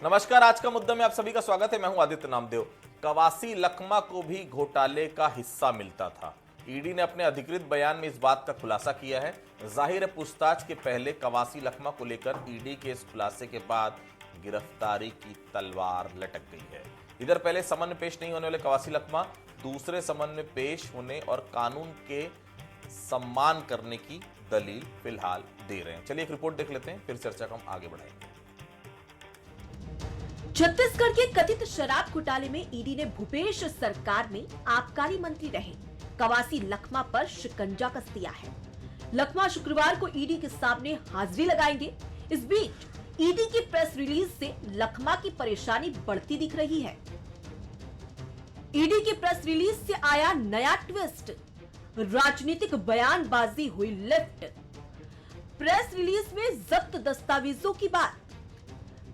नमस्कार, आज का मुद्दा में आप सभी का स्वागत है। मैं हूं आदित्य नामदेव। कवासी लखमा को भी घोटाले का हिस्सा मिलता था। ईडी ने अपने अधिकृत बयान में इस बात का खुलासा किया है। जाहिर है, पूछताछ के पहले कवासी लखमा को लेकर ईडी के इस खुलासे के बाद गिरफ्तारी की तलवार लटक गई है। इधर पहले समन में पेश नहीं होने वाले कवासी लखमा दूसरे समन में पेश होने और कानून के सम्मान करने की दलील फिलहाल दे रहे हैं। चलिए एक रिपोर्ट देख लेते हैं, फिर चर्चा को हम आगे बढ़ाएंगे। छत्तीसगढ़ के कथित शराब घोटाले में ईडी ने भूपेश सरकार में आबकारी मंत्री रहे कवासी लखमा पर शिकंजा कस दिया है। लखमा शुक्रवार को ईडी के सामने हाजिरी लगाएंगे। इस बीच ईडी की प्रेस रिलीज से लखमा की परेशानी बढ़ती दिख रही है। ईडी की प्रेस रिलीज से आया नया ट्विस्ट, राजनीतिक बयानबाजी हुई लिफ्ट। प्रेस रिलीज में जब्त दस्तावेजों की बात,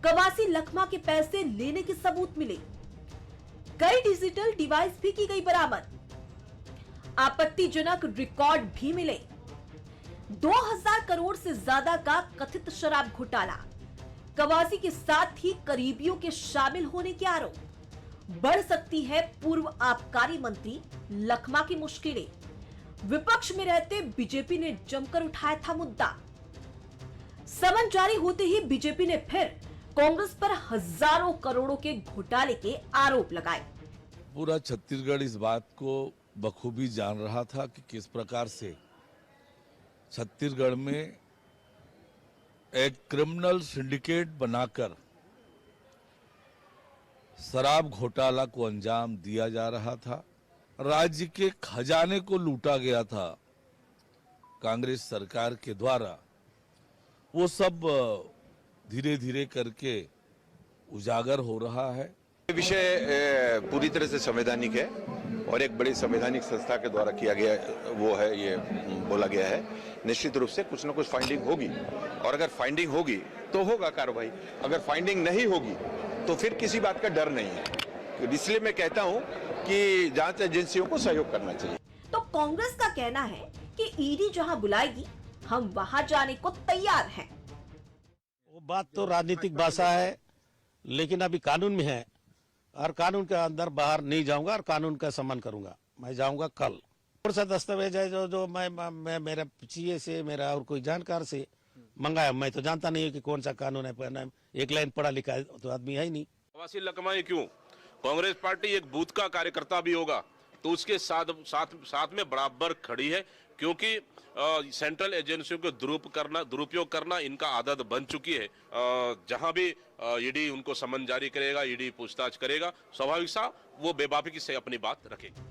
कवासी लखमा के पैसे लेने के सबूत मिले, कई डिजिटल डिवाइस भी की गई बरामद, आपत्तिजनक रिकॉर्ड भी मिले। 2000 करोड़ से ज्यादा का कथित शराब घोटाला, कवासी के साथ ही करीबियों के शामिल होने के आरोप। बढ़ सकती है पूर्व आबकारी मंत्री लखमा की मुश्किलें। विपक्ष में रहते बीजेपी ने जमकर उठाया था मुद्दा। समन जारी होते ही बीजेपी ने फिर कांग्रेस पर हजारों करोड़ों के घोटाले के आरोप लगाए। पूरा छत्तीसगढ़ इस बात को बखूबी जान रहा था कि किस प्रकार से छत्तीसगढ़ में एक क्रिमिनल सिंडिकेट बनाकर शराब घोटाला को अंजाम दिया जा रहा था। राज्य के खजाने को लूटा गया था कांग्रेस सरकार के द्वारा। वो सब धीरे धीरे करके उजागर हो रहा है। ये विषय पूरी तरह से संवैधानिक है और एक बड़ी संवैधानिक संस्था के द्वारा किया गया वो है, ये बोला गया है। निश्चित रूप से कुछ न कुछ फाइंडिंग होगी और अगर फाइंडिंग होगी तो होगा कार्रवाई, अगर फाइंडिंग नहीं होगी तो फिर किसी बात का डर नहीं है। इसलिए मैं कहता हूं कि जांच एजेंसियों को सहयोग करना चाहिए। तो कांग्रेस का कहना है कि ईडी जहां बुलाएगी हम वहां जाने को तैयार हैं। वो बात तो राजनीतिक भाषा है, लेकिन अभी कानून में है और कानून के अंदर बाहर नहीं जाऊंगा और कानून का सम्मान करूंगा। मैं जाऊंगा कल। कौन सा दस्तावेज है जो मैं मेरा सीए से मेरा और कोई जानकार से मंगाया, मैं तो जानता नहीं है कि कौन सा कानून है। एक लाइन पढ़ा लिखा है तो आदमी है ही नहीं। कवासी लखमा ही क्यों, कांग्रेस पार्टी एक बूथ का कार्यकर्ता भी होगा तो उसके साथ में बराबर खड़ी है, क्योंकि सेंट्रल एजेंसियों को दुरुपयोग करना इनका आदत बन चुकी है। जहां भी ईडी उनको समन जारी करेगा, ईडी पूछताछ करेगा, स्वाभाविक सा वो बेबाकी से अपनी बात रखेगी।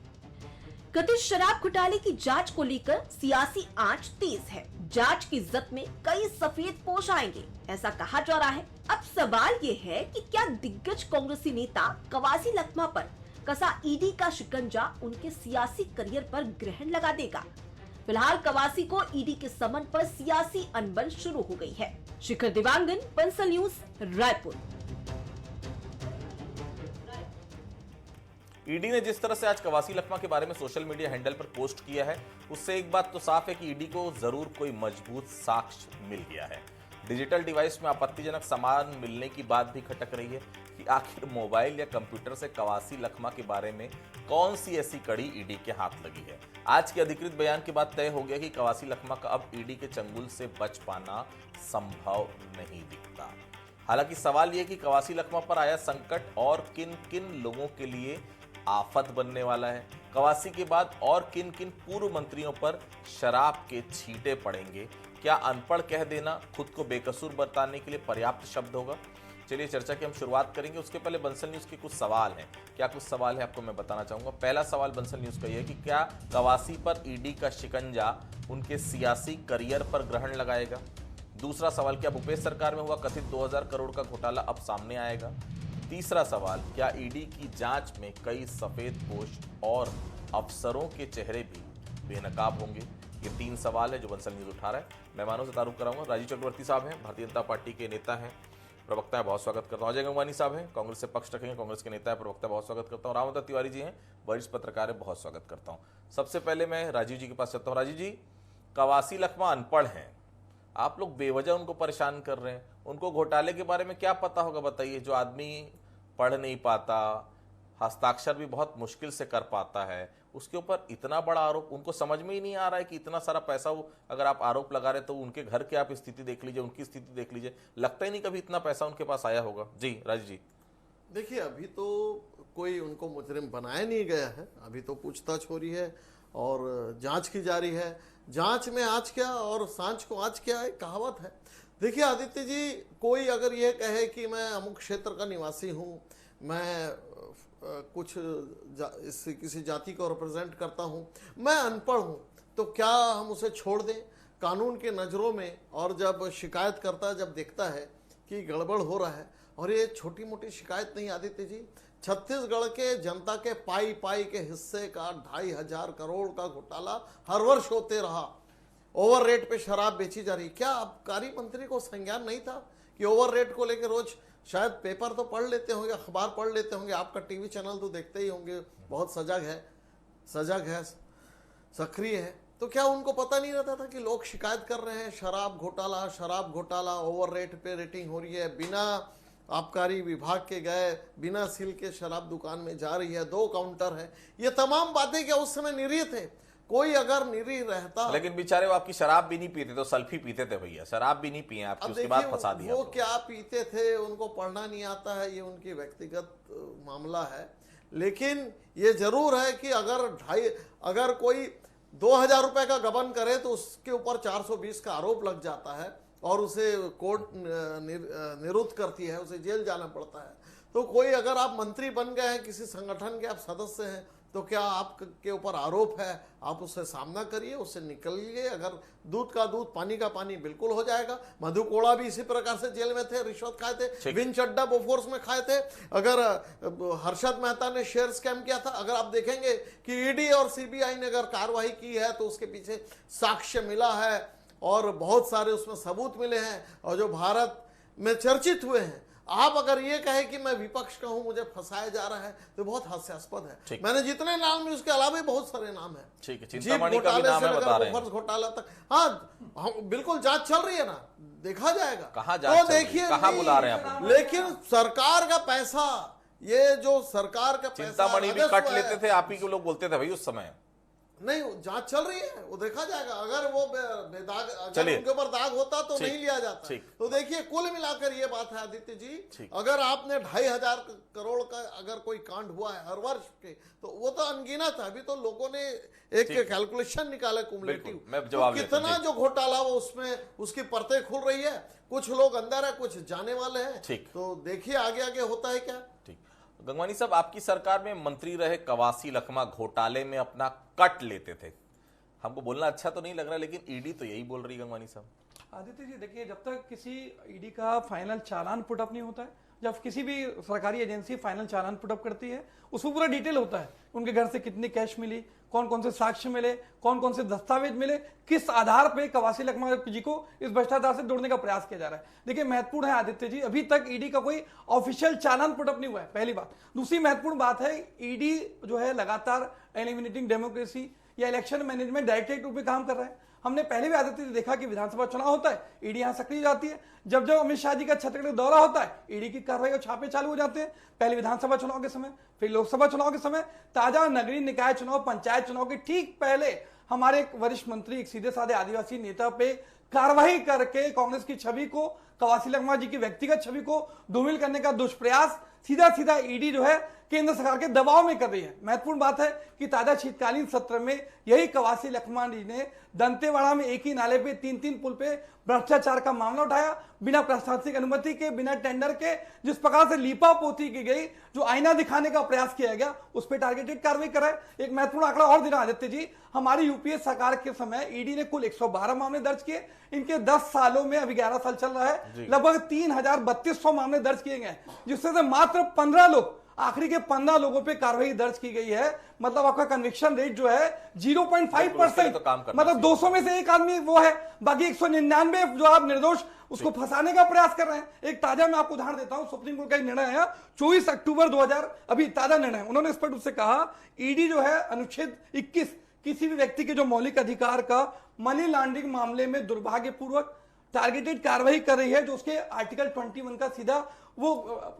कथित शराब घोटाले की जांच को लेकर सियासी आंच तेज है। जांच की जद में कई सफेद पोश आएंगे, ऐसा कहा जा रहा है। अब सवाल ये है कि क्या दिग्गज कांग्रेसी नेता कवासी लखमा पर कसा ईडी का शिकंजा उनके सियासी करियर पर ग्रहण लगा देगा। फिलहाल कवासी को ईडी के समन पर सियासी अनबन शुरू हो गई है। शिखर दिवांगन, बंसल न्यूज, रायपुर। ईडी ने जिस तरह से आज कवासी लखमा के बारे में सोशल मीडिया हैंडल पर पोस्ट किया है, उससे एक बात तो साफ है कि ईडी को जरूर कोई मजबूत साक्ष्य मिल गया है। डिजिटल डिवाइस में आपत्तिजनक सामान मिलने की बात भी खटक रही है कि आखिर मोबाइल या कंप्यूटर से कवासी लखमा के बारे में कौन सी ऐसी कड़ी ईडी के हाथ लगी है। आज के अधिकृत बयान के बाद तय हो गया कि कवासी लखमा का अब ईडी के चंगुल से बच पाना संभव नहीं दिखता। हालांकि सवाल यह कि कवासी लखमा पर आया संकट और किन किन लोगों के लिए आफत बनने वाला है। कवासी के बाद और किन किन पूर्व मंत्रियों पर शराब के छींटे पड़ेंगे। क्या अनपढ़ कह देना खुद को बेकसूर बताने के लिए पर्याप्त शब्द होगा। चलिए चर्चा की हम शुरुआत करेंगे। उसके पहले बंसल न्यूज के कुछ सवाल हैं। क्या कुछ सवाल है आपको मैं बताना चाहूंगा। पहला सवाल बंसल न्यूज का यह है कि क्या कवासी पर ईडी का शिकंजा उनके सियासी करियर पर ग्रहण लगाएगा। दूसरा सवाल, क्या भूपेश सरकार में हुआ कथित 2000 करोड़ का घोटाला अब सामने आएगा। तीसरा सवाल, क्या ईडी की जांच में कई सफेदपोश और अफसरों के चेहरे भी बेनकाब होंगे। ये तीन सवाल है जो बंसल न्यूज उठा रहा है। मेहमानों से तारुफ कराऊंगा। राजीव चक्रवर्ती साहब हैं, भारतीय जनता पार्टी के नेता हैं, प्रवक्ता है, बहुत स्वागत करता हूँ। अजय गंगवानी साहब हैं, कांग्रेस से पक्ष रखेंगे, कांग्रेस के नेता है, प्रवक्ता, बहुत स्वागत करता हूँ। रामवंत तिवारी जी हैं, वरिष्ठ पत्रकार है, बहुत स्वागत करता हूँ। सबसे पहले मैं राजीव जी के पास चलता हूँ। राजीव जी, कवासी लखमा अनपढ़ हैं, आप लोग बेवजह उनको परेशान कर रहे हैं। उनको घोटाले के बारे में क्या पता होगा बताइए? जो आदमी पढ़ नहीं पाता, हस्ताक्षर भी बहुत मुश्किल से कर पाता है, उसके ऊपर इतना बड़ा आरोप, उनको समझ में ही नहीं आ रहा है कि इतना सारा पैसा, वो अगर आप आरोप लगा रहे तो उनके घर की आप स्थिति देख लीजिए, उनकी स्थिति देख लीजिए, लगता ही नहीं कभी इतना पैसा उनके पास आया होगा। जी राज जी। देखिए, अभी तो कोई उनको मुजरिम बनाया नहीं गया है, अभी तो पूछताछ हो रही है और जांच की जा रही है। जांच में आज क्या और सांझ को आज क्या, एक कहावत है। देखिए आदित्य जी, कोई अगर ये कहे कि मैं अमुक क्षेत्र का निवासी हूँ, मैं किसी जाति को रिप्रेजेंट करता हूँ, मैं अनपढ़ हूँ, तो क्या हम उसे छोड़ दें कानून के नज़रों में? और जब शिकायत करता, जब देखता है कि गड़बड़ हो रहा है, और ये छोटी मोटी शिकायत नहीं आदित्य जी, छत्तीसगढ़ के जनता के पाई पाई के हिस्से का 2,500 करोड़ का घोटाला हर वर्ष होते रहा। ओवर रेट पे शराब बेची जा रही। क्या आबकारी मंत्री को संज्ञान नहीं था कि ओवर रेट को लेकर रोज शायद पेपर तो पढ़ लेते होंगे, अखबार पढ़ लेते होंगे, आपका टीवी चैनल तो देखते ही होंगे, बहुत सजग है, सक्रिय है, तो क्या उनको पता नहीं रहता था कि लोग शिकायत कर रहे हैं शराब घोटाला, ओवर रेट पे रेटिंग हो रही है, बिना आबकारी विभाग के गए, बिना सील के शराब दुकान में जा रही है, 2 काउंटर है। ये तमाम बातें क्या उस समय निरीह थे? कोई अगर निरीह रहता, लेकिन बेचारे वो आपकी शराब भी नहीं पीते, तो सल्फी पीते थे भैया, शराब भी नहीं पिए आपकी, उसके बाद फंसा दिया। वो क्या पीते थे, उनको पढ़ना नहीं आता है, ये उनकी व्यक्तिगत मामला है। लेकिन ये जरूर है कि अगर कोई 2,000 रुपए का गबन करे तो उसके ऊपर 420 का आरोप लग जाता है और उसे कोर्ट निरुद्ध करती है, उसे जेल जाना पड़ता है। तो कोई अगर आप मंत्री बन गए हैं, किसी संगठन के आप सदस्य हैं, तो क्या आपके ऊपर आरोप है, आप उससे सामना करिए, उससे निकलिए। अगर दूध का दूध पानी का पानी बिल्कुल हो जाएगा। मधु कोड़ा भी इसी प्रकार से जेल में थे, रिश्वत खाए थे, विन चड्डा बोफोर्स में खाए थे। अगर हर्षद मेहता ने शेयर स्कैम किया था, अगर आप देखेंगे कि ईडी और सीबीआई ने अगर कार्रवाई की है तो उसके पीछे साक्ष्य मिला है और बहुत सारे उसमें सबूत मिले हैं और जो भारत में चर्चित हुए हैं। आप अगर ये कहे कि मैं विपक्ष का हूं, मुझे फंसाया जा रहा है, तो बहुत हास्यास्पद है। मैंने जितने नाम लिए उसके अलावा बहुत सारे नाम हैं। ठीक है, चिंतामणि का भी नाम है, बता रहे हैं। घोटाला तक, हाँ बिल्कुल जांच चल रही है ना, देखा जाएगा। कहाँ जांच तो देखिए, कहाँ बुला रहे हैं आप? लेकिन सरकार का पैसा, ये जो सरकार का पैसा, चिंतामणि भी कट लेते थे, आप ही के लोग बोलते थे भाई उस समय। नहीं, जांच चल रही है, वो देखा जाएगा। अगर वो बेदाग, अगर उनके ऊपर दाग होता तो नहीं लिया जाता। तो देखिए, कुल मिलाकर ये बात है आदित्य जी, अगर आपने 2,500 करोड़ का अगर कोई कांड हुआ है हर वर्ष के, तो वो तो अनगिनत है। अभी तो लोगों ने एक कैलकुलेशन निकाला कुमुलेटिव, तो कितना जो घोटाला वो उसमें उसकी परतें खुल रही है। कुछ लोग अंदर है, कुछ जाने वाले हैं। तो देखिए आगे आगे होता है क्या। गंगवानी साहब, आपकी सरकार में मंत्री रहे कवासी लखमा घोटाले में अपना कट लेते थे। हमको बोलना अच्छा तो नहीं लग रहा, लेकिन ईडी तो यही बोल रही है। गंगवानी साहब, आदित्य जी देखिए, जब तक किसी ईडी का फाइनल चालान पुटअप नहीं होता है, जब किसी भी सरकारी एजेंसी फाइनल चालान पुटअप करती है, उसमें पूरा डिटेल होता है, उनके घर से कितनी कैश मिली, कौन कौन से साक्ष्य मिले, कौन कौन से दस्तावेज मिले, किस आधार पे कवासी लखमा जी को इस भ्रष्टाचार से जोड़ने का प्रयास किया जा रहा है। देखिए महत्वपूर्ण है आदित्य जी, अभी तक ईडी का कोई ऑफिशियल चालान पुटअप नहीं हुआ है, पहली बात। दूसरी महत्वपूर्ण बात है, ईडी जो है लगातार एलिमिनेटिंग डेमोक्रेसी या इलेक्शन मैनेजमेंट डायरेक्टरेट रूप में काम कर रहा है। हमने पहले भी आदित्य जी देखा कि विधानसभा चुनाव होता है, ईडी यहां सक्रिय जाती है। जब जब अमित शाह जी का छत्तीसगढ़ दौरा होता है, ईडी की कार्रवाई और छापे चालू हो जाते हैं। पहले विधानसभा चुनाव के समय, फिर लोकसभा चुनाव के समय, ताजा नगरीय निकाय चुनाव, पंचायत चुनाव के ठीक पहले हमारे एक वरिष्ठ मंत्री, एक सीधे साधे आदिवासी नेता पे कार्रवाई करके कांग्रेस की छवि को, कवासी लखमा जी की व्यक्तिगत छवि को धूमिल करने का दुष्प्रयास सीधा सीधा ईडी जो है केंद्र सरकार के दबाव में कर रही है। महत्वपूर्ण बात है कि ताजा शीतकालीन सत्र में यही कवासी लखमा जी ने दंतेवाड़ा में एक ही नाले पे 3-3 पुल पे भ्रष्टाचार का मामला उठाया, बिना प्रशासनिक अनुमति के, बिना टेंडर के। जिस प्रकार से लीपा पोती की गई, जो आईना दिखाने का प्रयास किया गया, उस पर टारगेटेड कार्रवाई कराए। एक महत्वपूर्ण आंकड़ा और देना आदित्य जी, हमारी यूपीए सरकार के समय ईडी ने कुल 112 मामले दर्ज किए। इनके 10 सालों में, अभी 11 साल चल रहा है, लगभग 3,3200 मामले दर्ज किए गए, जिससे से मात्र 15 लोग, आखिरी के 15 लोगों पे कार्रवाई दर्ज की गई है। मतलब आपका कन्विक्शन रेट जो है 0.5%, मतलब 200 में से एक आदमी वो है, बाकी 199 जो आप निर्दोष उसको फंसाने का प्रयास कर रहे हैं। एक ताजा मैं आपको उदाहरण देता हूं, सुप्रीम कोर्ट का एक निर्णय है 24 अक्टूबर 2000, अभी ताजा निर्णय, उन्होंने स्पष्ट रूप से कहा ईडी जो है अनुच्छेद 21 किसी भी व्यक्ति के जो मौलिक अधिकार का मनी लॉन्ड्रिंग मामले में दुर्भाग्यपूर्वक टारगेटेड कार्रवाई कर रही है, जो उसके आर्टिकल 21 का सीधा वो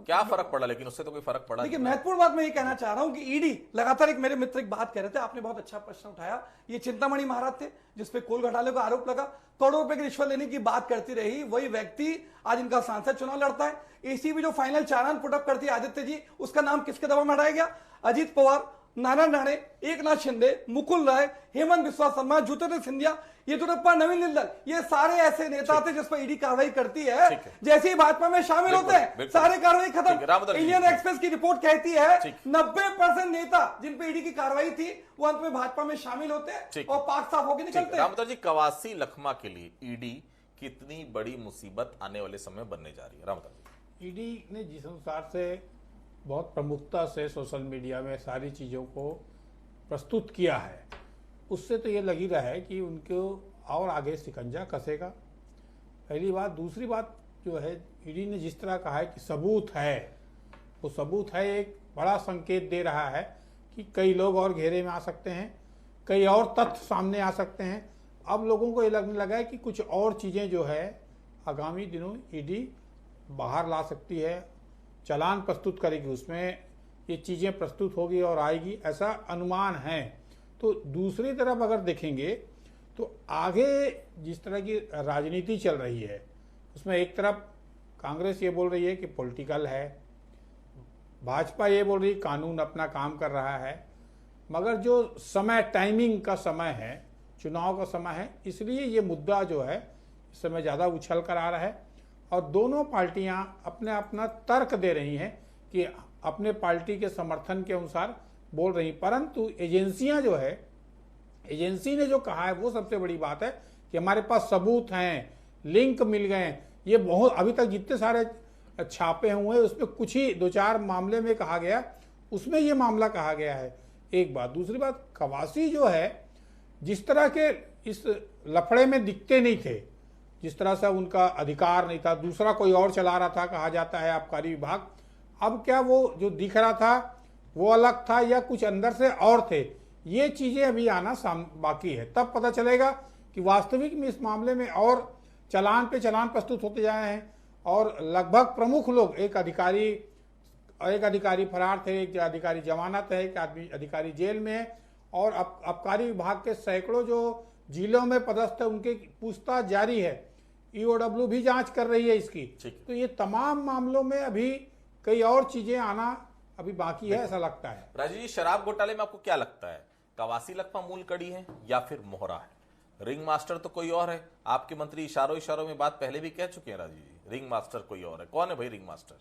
क्या फर्क पड़ा? लेकिन उससे तो कोई फर्क पड़ा देखिए, नहीं। महत्वपूर्ण बात मैं ये कहना चाह रहा हूं कि ईडी लगातार, एक मेरे मित्र एक बात कह रहे थे, आपने बहुत अच्छा प्रश्न उठाया, ये चिंतामणि महाराज थे जिसपे कोल घोटाले का आरोप लगा, करोड़ों रुपए की रिश्वत लेने की बात करती रही, वही व्यक्ति आज इनका सांसद चुनाव लड़ता है। एसीबी जो फाइनल चालान पुटअप करती है आदित्य जी, उसका नाम किसके दबाव में हटाया गया? अजीत पवार, नारायण राणे, एकनाथ शिंदे, मुकुल राय, हेमंत बिस्वा शर्मा, ज्योतिरादित्य सिंधिया, येदियुरप्पा, नवीन निंदल, ये सारे ऐसे नेता थे जिस पर ईडी कार्रवाई करती है। जैसे ही भाजपा में शामिल होते हैं सारे कार्रवाई खत्म। इंडियन एक्सप्रेस की रिपोर्ट कहती है 90% नेता जिन पे ईडी की कार्रवाई थी वो अंत में भाजपा में शामिल होते हैं और पाक साफ होकर निकलते हैं। रामदर जी, कवासी लखमा के लिए ईडी कितनी बड़ी मुसीबत आने वाले समय बनने जा रही है? रामदर जी, ईडी ने जिस अनुसार से बहुत प्रमुखता से सोशल मीडिया में सारी चीज़ों को प्रस्तुत किया है, उससे तो ये लग ही रहा है कि उनको और आगे शिकंजा कसेगा, पहली बात। दूसरी बात जो है, ईडी ने जिस तरह कहा है कि सबूत है, वो सबूत है, एक बड़ा संकेत दे रहा है कि कई लोग और घेरे में आ सकते हैं, कई और तथ्य सामने आ सकते हैं। अब लोगों को ये लगने लगा है कि कुछ और चीज़ें जो है आगामी दिनों ईडी बाहर ला सकती है, चालान प्रस्तुत करेगी, उसमें ये चीज़ें प्रस्तुत होगी और आएगी, ऐसा अनुमान है। तो दूसरी तरफ अगर देखेंगे तो आगे जिस तरह की राजनीति चल रही है उसमें एक तरफ कांग्रेस ये बोल रही है कि पॉलिटिकल है, भाजपा ये बोल रही है कानून अपना काम कर रहा है, मगर जो समय, टाइमिंग का समय है, चुनाव का समय है, इसलिए ये मुद्दा जो है इस समय ज़्यादा उछल कर आ रहा है और दोनों पार्टियां अपने अपना तर्क दे रही हैं कि अपने पार्टी के समर्थन के अनुसार बोल रही, परंतु एजेंसियां जो है, एजेंसी ने जो कहा है वो सबसे बड़ी बात है कि हमारे पास सबूत हैं, लिंक मिल गए। ये बहुत, अभी तक जितने सारे छापे हुए हैं उसमें कुछ ही 2-4 मामले में कहा गया, उसमें ये मामला कहा गया है, एक बात। दूसरी बात, कवासी जो है जिस तरह के इस लफड़े में दिखते नहीं थे, जिस तरह से उनका अधिकार नहीं था, दूसरा कोई और चला रहा था कहा जाता है आबकारी विभाग, अब क्या वो जो दिख रहा था वो अलग था या कुछ अंदर से और थे, ये चीजें अभी आना बाकी है, तब पता चलेगा कि वास्तविक में इस मामले में और चालान पे चालान प्रस्तुत होते जा रहे हैं और लगभग प्रमुख लोग, एक अधिकारी फरार थे, एक अधिकारी जमानत है, एक अधिकारी जेल में है और आबकारी विभाग के सैकड़ों जो जिलों में पदस्थ है उनके पूछताछ जारी है, ईओडब्ल्यू भी जांच कर रही है इसकी। तो ये तमाम मामलों में अभी कई और चीजें आना अभी बाकी है, ऐसा लगता है। राजीव जी, शराब घोटाले में आपको क्या लगता है, कवासी लखमा मूल कड़ी है या फिर मोहरा है? रिंग मास्टर तो कोई और है, आपके मंत्री इशारों में बात पहले भी कह चुके हैं राजीव जी, रिंग मास्टर कोई और है। कौन है भाई रिंग मास्टर?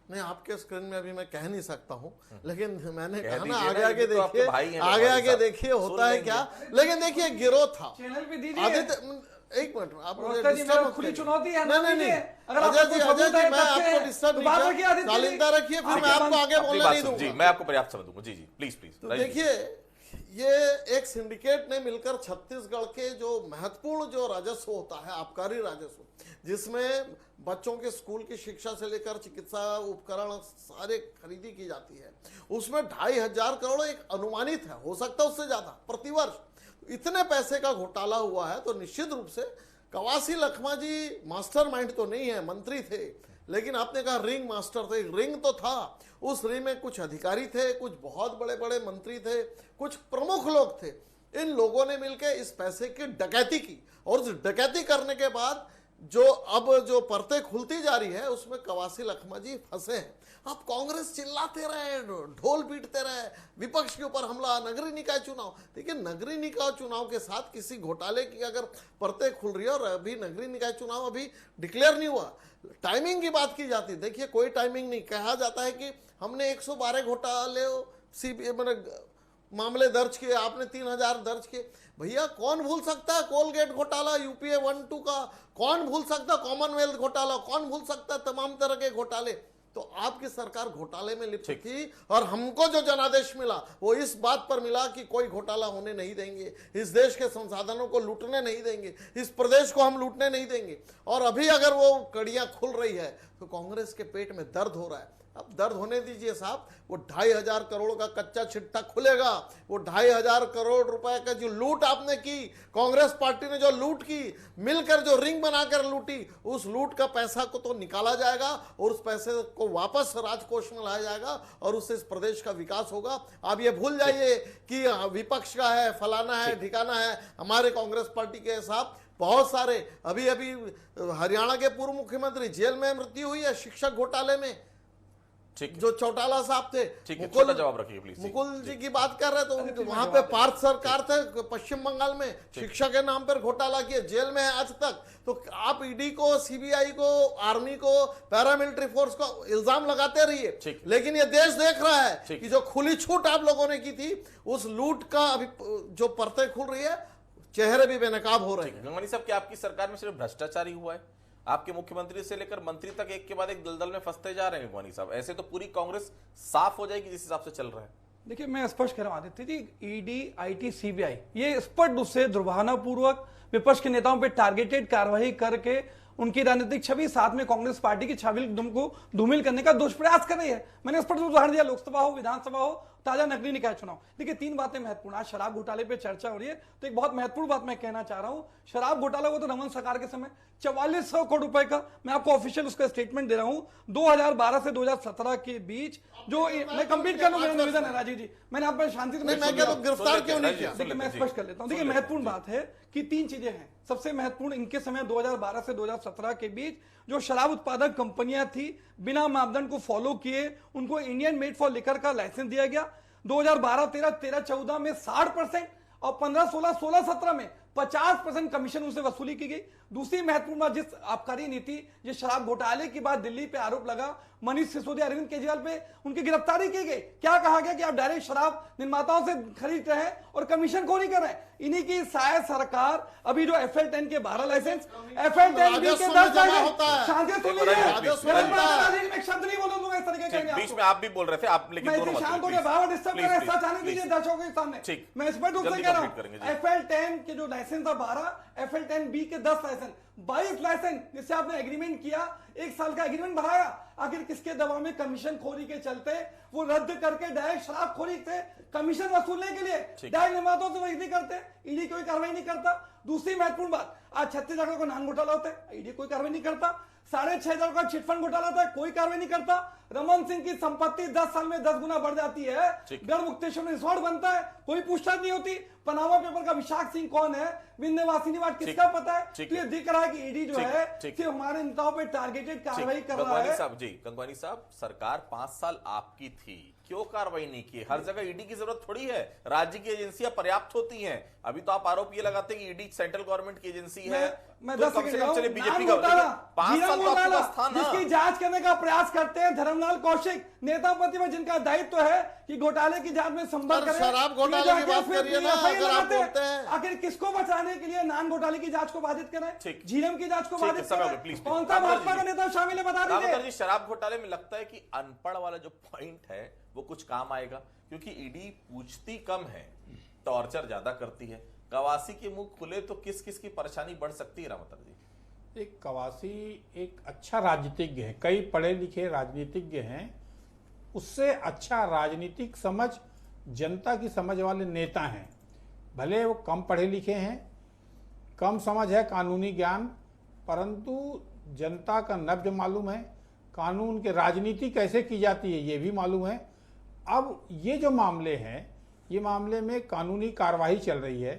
नहीं, आपके स्क्रीन में अभी मैं कह नहीं सकता हूूँ, लेकिन मैंने कह कहा ना दीजिए आगे ना, आगे ये तो आपके देखिए, भाई हैं, आगे मेरे आगे साथ। देखिए सुन होता है लेंगे। क्या। लेकिन देखिए गिरोह था, चैनल पे दीजिए। आदित्य, एक मिनट, आप मुझे रोहतक जी, डिस्टर्ब मेरा मत खुली करिए। चुनौती है, नहीं, अगर अजय आपको जी, सबूत अजय जी, है, मैं तथ्य आपको है, डिस्टर्ब तो नहीं बात किया, रखिए आदित्य जी। शालीनता रखिए, फिर आपके मैं आपको मन- आगे अपनी बोलने बात नहीं सुन- जी, दूंगा। मैं आपको पर्याप्त समय दूंगा। जी जी, प्लीज प्लीज। तो देखिए, ये एक सिंडिकेट ने मिलकर छत्तीसगढ़ के जो महत्वपूर्ण जो राजस्व होता है, आबकारी राजस्व, जिसमें बच्चों के स्कूल की शिक्षा से लेकर चिकित्सा उपकरण सारे खरीदी की जाती है, उसमें 2,500 करोड़ एक अनुमानित है, हो सकता है उससे ज्यादा प्रतिवर्ष। इतने पैसे का घोटाला हुआ है तो निश्चित रूप से कवासी लखमा जी मास्टरमाइंड तो नहीं है, मंत्री थे, लेकिन आपने कहा रिंग मास्टर थे, रिंग तो था। उस रिंग में कुछ अधिकारी थे, कुछ बहुत बड़े बड़े मंत्री थे, कुछ प्रमुख लोग थे। इन लोगों ने मिलकर इस पैसे की डकैती की और उस डकैती करने के बाद जो परतें खुलती जा रही है उसमें कवासी लखमा जी फंसे हैं। अब कांग्रेस चिल्लाते रहे, ढोल पीटते रहे, विपक्ष के ऊपर हमला, नगरीय निकाय चुनाव। देखिए, नगरीय निकाय चुनाव के साथ किसी घोटाले की अगर परतें खुल रही है और अभी नगरीय निकाय चुनाव अभी डिक्लेयर नहीं हुआ, टाइमिंग की बात की जाती है। देखिए, कोई टाइमिंग नहीं, कहा जाता है कि हमने 112 घोटाले मामले दर्ज किए, आपने 3,000 दर्ज किए। भैया, कौन भूल सकता है कोलगेट घोटाला, यूपीए 1-2 का, कौन भूल सकता है कॉमनवेल्थ घोटाला, कौन भूल सकता है तमाम तरह के घोटाले। तो आपकी सरकार घोटाले में लिप्त थी और हमको जो जनादेश मिला वो इस बात पर मिला कि कोई घोटाला होने नहीं देंगे, इस देश के संसाधनों को लूटने नहीं देंगे, इस प्रदेश को हम लूटने नहीं देंगे। और अभी अगर वो कड़ियां खुल रही है तो कांग्रेस के पेट में दर्द हो रहा है। अब दर्द होने दीजिए साहब। वो 2,500 करोड़ का कच्चा चिट्ठा खुलेगा, वो 2,500 करोड़ रुपए का जो लूट आपने की, कांग्रेस पार्टी ने जो लूट की, मिलकर जो रिंग बनाकर लूटी, उस लूट का पैसा को तो निकाला जाएगा और उस पैसे को वापस राजकोष में लाया जाएगा और उससे इस प्रदेश का विकास होगा। आप ये भूल जाइए कि विपक्ष का है, फलाना है, ठिकाना है। हमारे कांग्रेस पार्टी के साहब बहुत सारे, अभी अभी हरियाणा के पूर्व मुख्यमंत्री जेल में मृत्यु हुई है शिक्षक घोटाले में, ठीक, जो चौटाला साहब थे। ठीक है, छोटा जवाब रखिए प्लीज। मुकुल जी की बात कर रहे थे, तो वहां पे पार्थ सरकार थे पश्चिम बंगाल में, शिक्षा के नाम पर घोटाला किए, जेल में है आज तक। तो आप ईडी को, सीबीआई को, आर्मी को, पैरामिलिट्री फोर्स को इल्जाम लगाते रहिए, लेकिन ये देश देख रहा है कि जो खुली छूट आप लोगों ने की थी, उस लूट का अभी जो परतें खुल रही है, चेहरे भी बेनकाब हो रहे हैं। गंगवानी साहब, क्या आपकी सरकार में सिर्फ भ्रष्टाचारी हुआ है? आपके मुख्यमंत्री से लेकर मंत्री तक एक के बाद एक दलदल में फंसते जा रहे हैं गंगवानी साहब। ऐसे तो पूरी कांग्रेस साफ हो जाएगी जिस हिसाब से चल रहा है। देखिए, मैं स्पष्ट कह रहा हूं Aditya ji, ED, IT, CBI ये स्पष्ट रूप से दुर्भावनापूर्वक विपक्ष के नेताओं पर टारगेटेड कार्रवाई करके उनकी राजनीतिक छवि, साथ में कांग्रेस पार्टी की छवि को धूमिल करने का दुष्प्रयास कर रही है। मैंने स्पष्ट उदाहरण दिया, लोकसभा हो, विधानसभा हो, ताजा नगरीय निकाय चुनाव। देखिए, 3 बातें महत्वपूर्ण। आज शराब घोटाले पे चर्चा हो रही है, तो एक बहुत महत्वपूर्ण बात मैं कहना चाह रहा हूं। शराब घोटाला वो तो रमन सरकार के समय 4400 करोड़ रुपए का, मैं आपको ऑफिशियल उसका स्टेटमेंट दे रहा हूं, 2012 से 2017 के बीच, जो मैं कंप्लीट कर लूं, मेरा निवेदन है राजीव जी, मैंने आप पर शांति से गिरफ्तार क्यों नहीं किया? देखिए, मैं स्पष्ट कर लेता हूं। देखिए, महत्वपूर्ण बात है कि 3 चीजें हैं। सबसे महत्वपूर्ण, इनके समय 2012 से 2017 के बीच जो शराब उत्पादक कंपनियां थी, बिना मापदंड को फॉलो किए उनको इंडियन मेड फॉर लिकर का लाइसेंस दिया गया। 2012-13, 13-14 में 60% और 15-16, 16-17 में 50% कमीशन उनसे वसूली की गई। दूसरी महत्वपूर्ण बात, जिस आबकारी नीति, जिस शराब घोटाले के बाद दिल्ली पे आरोप लगा, मनीष सिसोदिया, अरविंद केजरीवाल पे उनकी गिरफ्तारी की गई। क्या कहा गया कि आप डायरेक्ट शराब निर्माताओं से खरीद रहे हैं और कमीशन को नहीं कर रहे हैं। इन्हीं की शायद सरकार अभी जो FL10 के 12 लाइसेंस, FL10B के 10 लाइसेंस, शांति सुनिए, मैं शब्द नहीं बोलूंगा इस तरीके के। बीच में आप भी बोल रहे थे, आप लेकिन दोनों मत बोलिए, बार डिस्टर्ब कर रहे हैं, सच आने दीजिए दर्शकों के सामने। मैं स्पष्ट रूप से कह रहा हूं, FL10 के जो लाइसेंस था 12, FL10B के 10 लाइसेंस, 22 लाइसेंस जिससे आपने एग्रीमेंट किया, 1 साल का एग्रीमेंट बढ़ाया, आखिर किसके दबाव में? कमीशन खोरी के चलते वो रद्द करके डायरेक्ट शराब खोरी से कमीशन वसूलने के लिए डायरेक्ट निर्माताओं से वही नहीं करते। ईडी कोई कार्रवाई नहीं करता। दूसरी महत्वपूर्ण बात, आज 36,000 का नान घोटाला होता है, ईडी कोई कार्रवाई नहीं करता। 6,500 का चिटफंड घोटाला होता है, कोई कार्रवाई नहीं करता। रमन सिंह की संपत्ति 10 साल में 10 गुना बढ़ जाती है, गढ़मुक्तेश्वर में रिसोर्ट बनता है, कोई पूछताछ नहीं होती। पनामा पेपर का विशाख सिंह कौन है, विंध्यवासिनी वाट किसका पता है? तो ये दिख रहा है कि ईडी जो है सिर्फ हमारे नेताओं पे टारगेटेड कार्रवाई कर रहा है। गंगवानी साहब, सरकार 5 साल आपकी थी, क्यों कार्रवाई नहीं की? हर जगह ईडी की जरूरत थोड़ी है, राज्य की एजेंसियां पर्याप्त होती हैं। अभी तो आप आरोप ये लगाते हैं कि ईडी सेंट्रल गवर्नमेंट की एजेंसी है। मैं तो 10 कम से कम चलिए बीजेपी का का 5 साल तो आपके पास था ना। जिसकी जांच करने का प्रयास करते हैं धर्मलाल कौशिक, नेता प्रतिपक्ष, जिनका दायित्व है कि घोटाले की जांच में संपर्क करें। शराब घोटाले की बात करिए ना, अगर आप बोलते हैं, आखिर किसको बचाने के लिए नान घोटाले की जांच को बाधित करें, झीरम की जांच को बाधित करें? कौन सा भाजपा का नेता शामिल है, बता दीजिए। शराब घोटाले में लगता है कि अनपढ़ वाला जो पॉइंट है वो कुछ काम आएगा, क्योंकि ईडी पूछती कम है, टॉर्चर ज्यादा करती है। कवासी के मुंह खुले तो किस किस की परेशानी बढ़ सकती है? रामतर जी, एक कवासी एक अच्छा राजनीतिज्ञ है, कई पढ़े लिखे राजनीतिज्ञ हैं, उससे अच्छा राजनीतिक समझ, जनता की समझ वाले नेता हैं। भले वो कम पढ़े लिखे हैं, कम समझ है, कानूनी ज्ञान, परंतु जनता का नब्ज मालूम है, कानून के राजनीति कैसे की जाती है ये भी मालूम है। अब ये जो मामले हैं, ये मामले में कानूनी कार्रवाई चल रही है,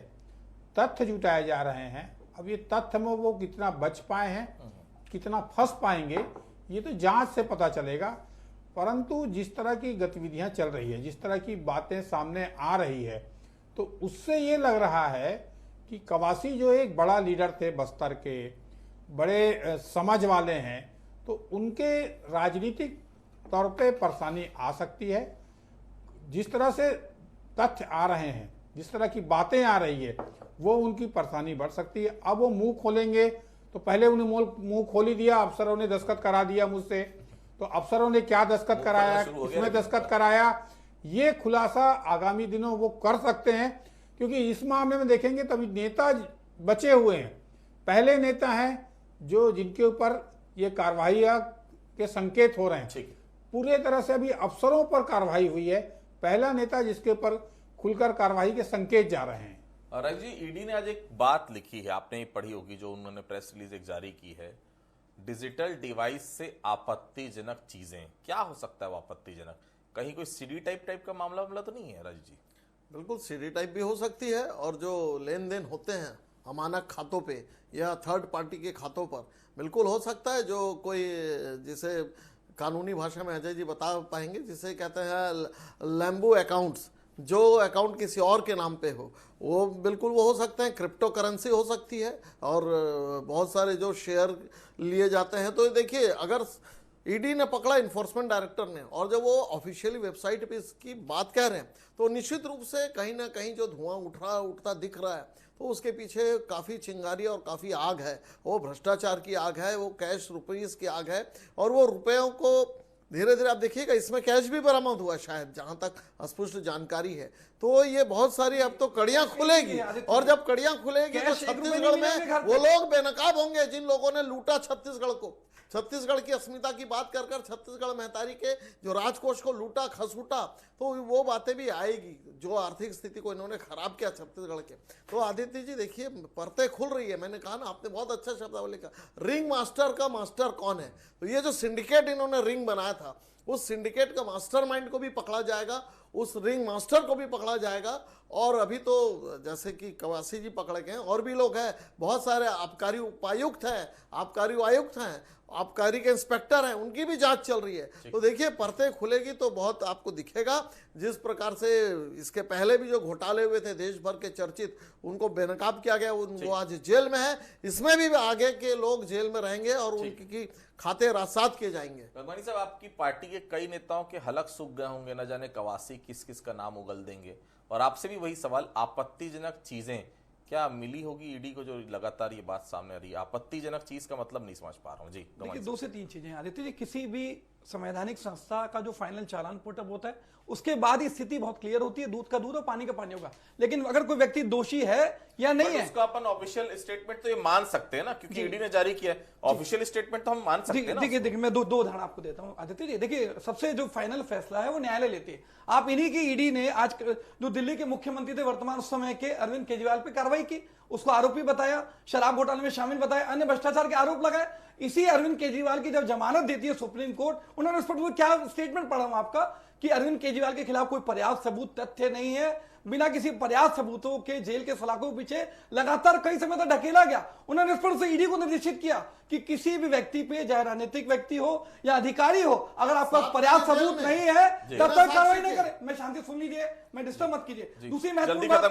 तथ्य जुटाए जा रहे हैं। अब ये तथ्य में वो कितना बच पाए हैं, कितना फंस पाएंगे, ये तो जांच से पता चलेगा। परंतु जिस तरह की गतिविधियां चल रही है, जिस तरह की बातें सामने आ रही है, तो उससे ये लग रहा है कि कवासी जो एक बड़ा लीडर थे, बस्तर के बड़े समझ वाले हैं, तो उनके राजनीतिक तौर पे परेशानी आ सकती है। जिस तरह से तथ्य आ रहे हैं, जिस तरह की बातें आ रही है, वो उनकी परेशानी बढ़ सकती है। अब वो मुंह खोलेंगे तो पहले उन्हें मुंह खोल ही दिया, अफसरों ने दस्तखत करा दिया मुझसे, तो अफसरों ने क्या दस्तखत कराया, किसमें दस्तखत कराया, ये खुलासा आगामी दिनों वो कर सकते हैं। क्योंकि इस मामले में देखेंगे तो अभी नेता बचे हुए हैं, पहले नेता हैं जो जिनके ऊपर ये कार्रवाई के संकेत हो रहे हैं। पूरे तरह से अभी अफसरों पर कार्रवाई हुई है, पहला नेता जिसके ऊपर खुलकर कार्रवाई के संकेत जा रहे हैं। राज जी, ईडी ने आज एक बात लिखी है, आपने पढ़ी होगी, जो उन्होंने प्रेस रिलीज एक जारी की है। डिजिटल डिवाइस से आपत्तिजनक चीजें, क्या हो सकता है वो आपत्तिजनक? कहीं कोई सीडी टाइप का मामला तो नहीं है राज जी? बिल्कुल सीडी टाइप भी हो सकती है, और जो लेन देन होते हैं अमानक खातों पे या थर्ड पार्टी के खातों पर बिल्कुल हो सकता है, जो कोई जिसे कानूनी भाषा में अजय जी बता पाएंगे, जिसे कहते हैं लैम्बो अकाउंट्स, जो अकाउंट किसी और के नाम पे हो, वो बिल्कुल वो हो सकते हैं। क्रिप्टो करेंसी हो सकती है, और बहुत सारे जो शेयर लिए जाते हैं। तो देखिए, अगर ईडी ने पकड़ा इन्फोर्समेंट डायरेक्टर ने, और जब वो ऑफिशियली वेबसाइट पे इसकी बात कह रहे हैं, तो निश्चित रूप से कहीं ना कहीं जो धुआं उठता दिख रहा है, तो उसके पीछे काफ़ी चिंगारी और काफ़ी आग है। वो भ्रष्टाचार की आग है, वो कैश रुपीस की आग है, और वो रुपयों को धीरे धीरे आप देखिएगा, इसमें कैश भी बरामद हुआ शायद, जहां तक स्पष्ट जानकारी है। तो ये बहुत सारी अब तो कड़ियां खुलेगी, और जब कड़ियां खुलेगी तो छत्तीसगढ़ में वो लोग बेनकाब होंगे जिन लोगों ने लूटा छत्तीसगढ़ को। छत्तीसगढ़ की अस्मिता की बात कर छत्तीसगढ़ महतारी के जो राजकोष को लूटा खसूटा, तो वो बातें भी आएगी, जो आर्थिक स्थिति को इन्होंने खराब किया छत्तीसगढ़ के। तो आदित्य जी देखिए, परतें खुल रही है। मैंने कहा ना, आपने बहुत अच्छा शब्दावली कहा, रिंग मास्टर का मास्टर कौन है। तो ये जो सिंडिकेट इन्होंने रिंग बनाया था, उस सिंडिकेट का मास्टरमाइंड को भी पकड़ा जाएगा, उस रिंग मास्टर को भी पकड़ा जाएगा। और अभी तो जैसे कि कवासी जी पकड़े गए, और भी लोग हैं, बहुत सारे आबकारी उपायुक्त हैं, आबकारी आयुक्त हैं, आबकारी के इंस्पेक्टर हैं, उनकी भी जांच चल रही है। तो देखिए, परतें खुलेगी तो बहुत आपको दिखेगा। जिस प्रकार से इसके पहले भी जो घोटाले हुए थे देश भर के चर्चित, उनको बेनकाब किया गया, वो आज जेल में है। इसमें भी आगे के लोग जेल में रहेंगे, और उनकी खाते रासात किए जाएंगे। भगवानी साहब, आपकी पार्टी के कई नेताओं के हलक सूख गए होंगे, न जाने कवासी किस किस का नाम उगल देंगे। और आपसे भी वही सवाल, आपत्तिजनक चीजें क्या मिली होगी ईडी को, जो लगातार ये बात सामने आ रही है? आपत्तिजनक चीज का मतलब नहीं समझ पा रहा हूँ जी। देखिए, 2 से 3 चीजें आदित्य जी। किसी भी संवैधानिक संस्था का जो फाइनल चालान पुटअप होता है, उसके बाद ही स्थिति बहुत क्लियर होती है, दूध का दूध और पानी का पानी होगा। लेकिन अगर कोई व्यक्ति दोषी है या नहीं है, उसका अपन ऑफिशियल स्टेटमेंट तो ये मान सकते हैं ना, क्योंकि ईडी ने जारी किया है ऑफिशियल स्टेटमेंट, तो हम मान सकते हैं ना। देखिए मैं दो उदाहरण आपको देता हूं आदित्य जी। देखिए, सबसे जो फाइनल फैसला है वो न्यायालय लेती है। आप इन्हीं की ईडी ने आज जो दिल्ली के मुख्यमंत्री थे वर्तमान उस समय के, अरविंद केजरीवाल पे कार्रवाई की, उसको आरोपी बताया, शराब घोटाले में शामिल बताया, अन्य भ्रष्टाचार के आरोप लगाए। इसी अरविंद केजरीवाल की जब जमानत देती है सुप्रीम कोर्ट, उन्होंने उस पर क्या स्टेटमेंट पढ़ा हूं आपका, कि अरविंद केजरीवाल के खिलाफ कोई पर्याप्त सबूत तथ्य नहीं है, बिना किसी पर्याप्त सबूतों के जेल के सलाखों के पीछे लगातार कई समय तक ढकेला गया। उन्होंने इस पर से ईडी को निर्देशित किया कि किसी भी व्यक्ति पे, चाहे राजनीतिक व्यक्ति हो या अधिकारी हो, अगर आपका पर्याप्त सबूत नहीं है तब तक कार्रवाई नहीं करें। मैं शांति सुन लीजिए, मैं डिस्टर्ब मत कीजिए। दूसरी महत्वपूर्ण बात,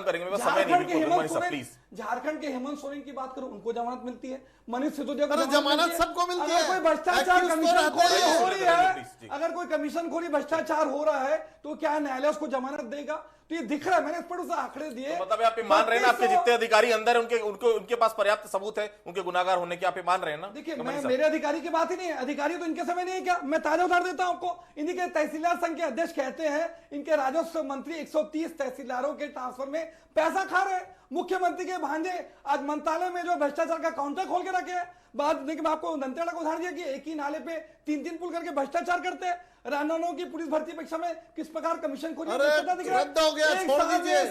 झारखंड के हेमंत सोरेन की बात करूं, उनको जमानत मिलती है। मनीष सिसोदिया को जमानत सबको मिलती है। कोई भ्रष्टाचार कमीशन खोरी हो रही है, अगर कोई कमीशन खोरी भ्रष्टाचार हो रहा है, तो क्या न्यायालय उसको जमानत देगा? तो ये दिख रहा है, मैंने इस पर उसे आंकड़े दिए। तो मतलब आप ये मान रहे हैं ना, आपके जितने अधिकारी अंदर है उनके पास पर्याप्त सबूत है उनके गुनाहगार होने के, आप ये मान रहे हैं ना? देखिए, मैं मेरे अधिकारी की बात ही नहीं है, अधिकारी तो इनके समय नहीं है क्या? मैं ताजा उदाहरण देता हूं आपको। इन्हीं के तहसीलदार संघ के अध्यक्ष कहते हैं, इनके राजस्व मंत्री 130 तहसीलदारों के ट्रांसफर में पैसा खा रहे हैं। मुख्यमंत्री के भांजे आज मंत्रालय में जो भ्रष्टाचार का काउंटर खोल के रखे हैं। बात देखिए, मैं आपको दंतेवाड़ा का उदाहरण दिया कि एक ही नाले पे 3-3 पुल करके भ्रष्टाचार करते हैं। रानों की पुलिस भर्ती परीक्षा में किस प्रकार कमीशन खोरी भ्रष्टाचार दिख रहा है। रद्द हो गया, छोड़ दीजिए,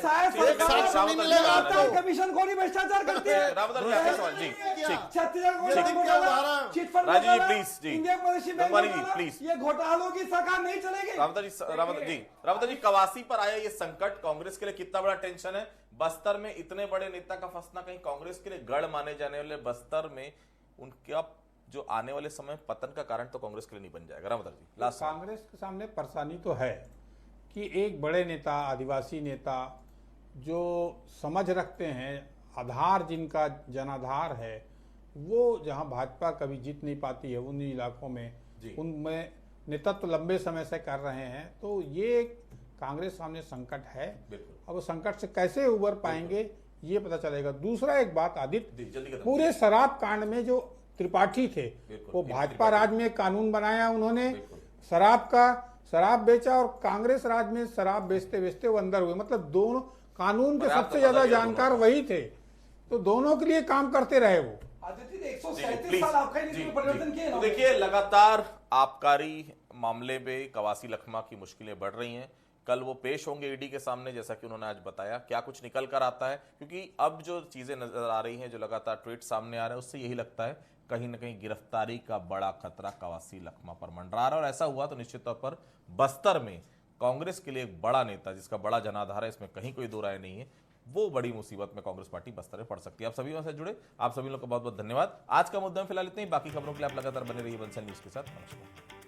कमीशन खोरी भ्रष्टाचार करती है। ये घोटालों की सरकार नहीं चलेगी। रावत जी, कवासी पर आया ये संकट कांग्रेस के लिए कितना बड़ा टेंशन है? बस्तर में इतने बड़े नेता का फंसना कहीं कांग्रेस के लिए गढ़ माने जाने वाले बस्तर में उनका जो आने वाले समय पतन का कारण तो कांग्रेस के लिए नहीं बन जाएगा? रामदास जी, लास्ट कांग्रेस के सामने परेशानी तो है कि एक बड़े नेता, आदिवासी नेता जो समझ रखते हैं, आधार जिनका जनाधार है, वो जहां भाजपा कभी जीत नहीं पाती है उन इलाकों में, उनमें नेतृत्व लंबे समय से कर रहे हैं। तो ये कांग्रेस सामने संकट है। अब वो संकट से कैसे उबर पाएंगे ये पता चलेगा। दूसरा एक बात आदित्य, पूरे शराब कांड में जो त्रिपाठी थे, वो भाजपा राज में कानून बनाया उन्होंने, शराब बेचा, और कांग्रेस राज में शराब बेचते बेचते वो अंदर हुए। मतलब दोनों कानून के सबसे ज्यादा जानकार वही थे, तो दोनों के लिए काम करते रहे वो। आदित्य, 137 साल आपका परिवर्तन किया। देखिए, लगातार आबकारी मामले में कवासी लखमा की मुश्किलें बढ़ रही हैं। कल वो पेश होंगे ईडी के सामने, जैसा कि उन्होंने आज बताया। क्या कुछ निकल कर आता है, क्योंकि अब जो चीजें नजर आ रही हैं, जो लगातार ट्वीट सामने आ रहे हैं, उससे यही लगता है कहीं ना कहीं गिरफ्तारी का बड़ा खतरा कवासी लखमा पर मंडरा रहा है। और ऐसा हुआ तो निश्चित तौर पर बस्तर में कांग्रेस के लिए एक बड़ा नेता, जिसका बड़ा जनाधार है, इसमें कहीं कोई दो राय नहीं है, वो बड़ी मुसीबत में कांग्रेस पार्टी बस्तर में पड़ सकती है। आप सभी से जुड़े आप सभी लोग का बहुत बहुत धन्यवाद। आज का मुद्दा में फिलहाल इतना ही। बाकी खबरों के लिए आप लगातार बने रहिए बंसल न्यूज के साथ। नमस्कार।